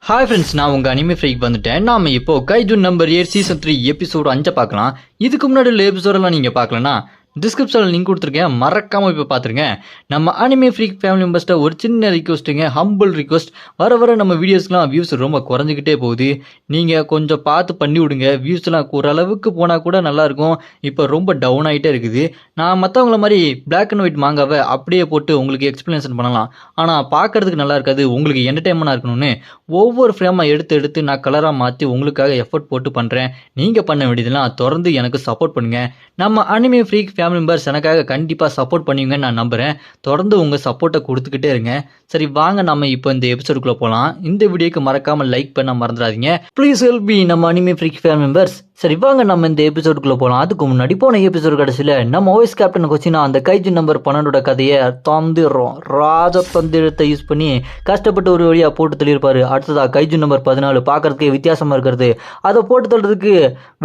Hi friends, நான் உங்கள் anime freak வந்துட்டேன். நாம் இப்போ கைஜூன் நம்பர் 8 சீசன் 3 எபிசோடு 5 பார்க்கலாம். இதுக்கு முன்னாடி உள்ள எபிசோடெல்லாம் நீங்கள் பார்க்கலன்னா டிஸ்கிரிப்ஷனில் லிங்க் கொடுத்துருக்கேன், மறக்காமல் இப்போ பார்த்துருங்க. நம்ம அனிமே ஃப்ரீக் ஃபேமிலி மெம்பர்ஸ்ட்ட ஒரு சின்ன ரிக்வஸ்ட்டுங்க, ஹம்பிள் ரிக்வஸ்ட். வர நம்ம வீடியோஸ்லாம் வியூஸ் ரொம்ப குறைஞ்சிக்கிட்டே போகுது. நீங்கள் கொஞ்சம் பார்த்து பண்ணி விடுங்க. வியூஸ்லாம் ஓரளவுக்கு போனால் கூட நல்லாயிருக்கும். இப்போ ரொம்ப டவுன் ஆகிட்டே இருக்குது. நான் மற்றவங்கள மாதிரி பிளாக் அண்ட் ஒயிட் மாங்காவை அப்படியே போட்டு உங்களுக்கு எக்ஸ்பிளனேஷன் பண்ணலாம், ஆனால் பார்க்குறதுக்கு நல்லா இருக்காது. உங்களுக்கு என்டர்டைன்மெண்ட்டாக இருக்கணும்னு ஒவ்வொரு ஃப்ரேமாக எடுத்து நான் கலராக மாற்றி உங்களுக்காக எஃபர்ட் போட்டு பண்ணுறேன். நீங்கள் பண்ண வேண்டியதெல்லாம் தொடர்ந்து எனக்கு சப்போர்ட் பண்ணுங்கள். நம்ம அனிமே ஃப்ரீக் ஃபேமிலி மெம்பர்ஸ் எனக்காக கண்டிப்பாக சப்போர்ட் பண்ணுவீங்கன்னு நான் நம்புகிறேன். தொடர்ந்து உங்கள் சப்போர்ட்டை கொடுத்துக்கிட்டே இருங்க. சரி, வாங்க நம்ம இப்போ இந்த எபிசோடுக்குள்ளே போகலாம். இந்த வீடியோக்கு மறக்காமல் லைக் பண்ண மறந்துடாதீங்க. ப்ளீஸ் ஹெல்ப் மீ நம்ம அனிமே ஃப்ரீக் ஃபேமிலி மெம்பர்ஸ். சரி, வாங்க நம்ம இந்த எபிசோடுக்குள்ளே போகலாம். அதுக்கு முன்னாடி போன எபிசோடு கடைசியில் நம்ம வாய்ஸ் கேப்டன் கொச்சினா அந்த கைஜு நம்பர் 12 கதையை தந்துடுறோம். ராஜதந்திரத்தை யூஸ் பண்ணி கஷ்டப்பட்டு ஒரு வழியாக போட்டு தள்ளியிருப்பார். அடுத்ததாக கைஜு நம்பர் 14 பார்க்கறதுக்கு வித்தியாசமாக இருக்கிறது. அதை போட்டு தள்ளுறதுக்கு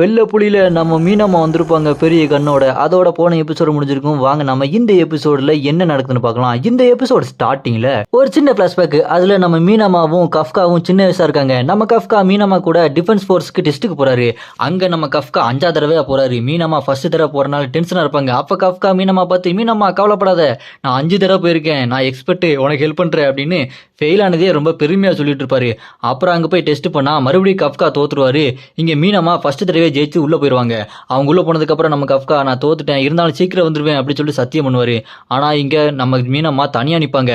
வெள்ளை புலியில் நம்ம மீனம்மா வந்திருப்பாங்க பெரிய கண்ணோட. அதோட போன எபிசோடு முடிஞ்சிருக்கும். வாங்க நம்ம இந்த எபிசோடில் என்ன நடக்குதுன்னு பார்க்கலாம். இந்த எபிசோடு ஸ்டார்டிங்கில் ஒரு சின்ன ஃப்ளாஷ்பேக். அதில் நம்ம மீனம்மாவும் கஃப்காவும் சின்ன வயசாக இருக்காங்க. நம்ம கஃப்கா மீனம்மா கூட டிஃபென்ஸ் ஃபோர்ஸ்க்கு டெஸ்ட்டுக்கு போகிறாரு. அங்கே நம்ம கஃப்கா 5ஆவது தடவையாக போகிறாரு. மீனம்மா ஃபர்ஸ்ட் தடவை போகிறனால டென்ஷனாக இருப்பாங்க. அப்போ கஃப்கா மீனம்மா பார்த்து, மீனம்மா கவலைப்படாத, நான் 5 தடவை போயிருக்கேன், நான் எக்ஸ்பர்ட்டு, உனக்கு ஹெல்ப் பண்ணுறேன் அப்படின்னு ஃபெயில் ஆனதே ரொம்ப பெருமையாக சொல்லிட்டு இருப்பாரு. அப்புறம் அங்கே போய் டெஸ்ட் பண்ணால் மறுபடியும் கஃப்கா தோற்றுருவார். இங்கே மீனம்மா ஃபர்ஸ்ட் தடவை ஜெயிச்சு உள்ளே போயிடுவாங்க. அவங்க உள்ளே போனதுக்கப்புறம் நம்ம கஃப்கா, நான் தோத்துட்டேன், இருந்தாலும் சீக்கிரம் வந்துடுவேன் அப்படின்னு சொல்லி சத்தியம் பண்ணுவார். ஆனால் இங்கே நம்ம மீனம்மா தனியாக நிற்பாங்க.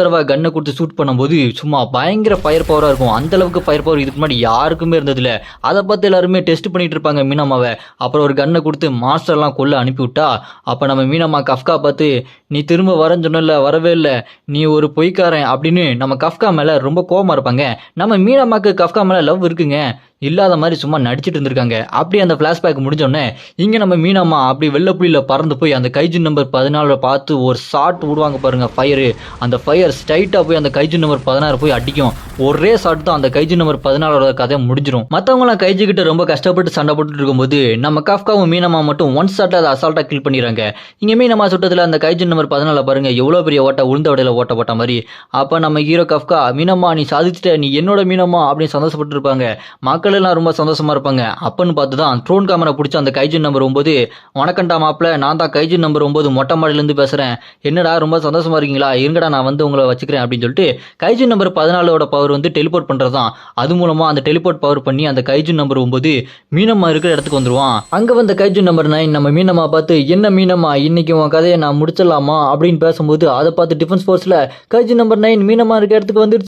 தடவை கன்னை கொடுத்து ஷூட் பண்ணும்போது சும்மா பயங்கர ஃபயர் பவராக இருக்கும். அந்தளவுக்கு ஃபயர் பவர் இதுக்கு முன்னாடி யாருக்குமே இருந்ததில்ல. அதை பார்த்து எல்லாருமே டெஸ்ட் பண்ணிட்டு இருப்பாங்க மீனம்மாவை. அப்புறம் ஒரு கன்னை கொடுத்து மாஸ்டர்லாம் கொல்ல அனுப்பிவிட்டா, அப்போ நம்ம மீனம்மா கஃப்கா பார்த்து, நீ திரும்ப வரேன்னு சொன்னல, வரவே இல்லை, நீ ஒரு பொய்க்காரன் அப்படின்னு நம்ம கஃப்கா மேலே ரொம்ப கோபமாக இருப்பாங்க. நம்ம மீனம்மாக்கு கஃப்கா மேலே லவ் இருக்குங்க, இல்லாத மாதிரி சும்மா நடிச்சிட்டு இருந்திருக்காங்க. அப்படி அந்த ஃப்ளாஷ்பேக் முடிஞ்சோடனே இங்கே நம்ம மீனம்மா அப்படி வெள்ளப்புலியில் பறந்து போய் அந்த கைஜின் நம்பர் 14 பார்த்து ஒரு ஷாட் விடுவாங்க பாருங்க, ஃபயரு. அந்த ஃபயர் ஸ்ட்ரைட்டாக போய் அந்த கைஜின் நம்பர் 16 போய் அடிக்கும். ஒரே ஷாட் தான் அந்த கைஜின் நம்பர் 14 கதை முடிஞ்சிடும். மற்றவங்களாம் கைஜிக்கிட்ட ரொம்ப கஷ்டப்பட்டு சண்டை போட்டுட்டு இருக்கும்போது நம்ம கஃப்காவும் மீனம்மா மட்டும் ஒன் ஷாட்டில் அதை அசால்ட்டாக கில் பண்ணிடுறாங்க. இங்கே மீனம்மா சுட்டத்தில் அந்த கைஜின் நம்பர் 14 பாருங்க எவ்வளோ பெரிய ஓட்ட, உளுந்த வடையில் ஓட்ட போட்ட மாதிரி. அப்போ நம்ம ஹீரோ கஃப்கா, மீனம்மா நீ சாதிச்சிட்ட, நீ என்னோட மீனம்மா அப்படின்னு சந்தோஷப்பட்டு இருப்பாங்க. மக்கள் எல்லாம் ரொம்ப சந்தோஷமா இருப்பாங்க. அப்பன்னு பார்த்து தான் ட்ரோன் கேமரா பிடிச்ச அந்த கைஜின் நம்பர் 9, வணக்கண்டா மாப்பிள்ள, நான் தான் கைஜின் நம்பர் 9 மொட்டை மாடிலேருந்து பேசுகிறேன், என்னடா ரொம்ப சந்தோஷமா இருக்கீங்களா, இருங்கடா நான் வந்து உங்களை வச்சுக்கிறேன் அப்படின்னு சொல்லிட்டு கைஜின் நம்பர் 14 பவர் வந்து டெலிபோர்ட் பண்ணுறது தான். அது மூலமாக அந்த டெலிபோர்ட் பவர் பண்ணி அந்த கைஜின் நம்பர் 9 மீனம்மா இருக்கிற இடத்துக்கு வந்துடுவான். அங்கே வந்த கைஜின் நம்பர் 9 நம்ம மீனம்மா பார்த்து, என்ன மீனம்மா இன்னைக்கு உன் கதையை நான் முடிச்சிடலாமா அப்படின்னு பேசும்போது அதை பார்த்து டிஃபென்ஸ் ஃபோர்ஸில் கைஜின் நம்பர் 9 மீனம்மா இருக்கிற இடத்துக்கு வந்துருச்சு.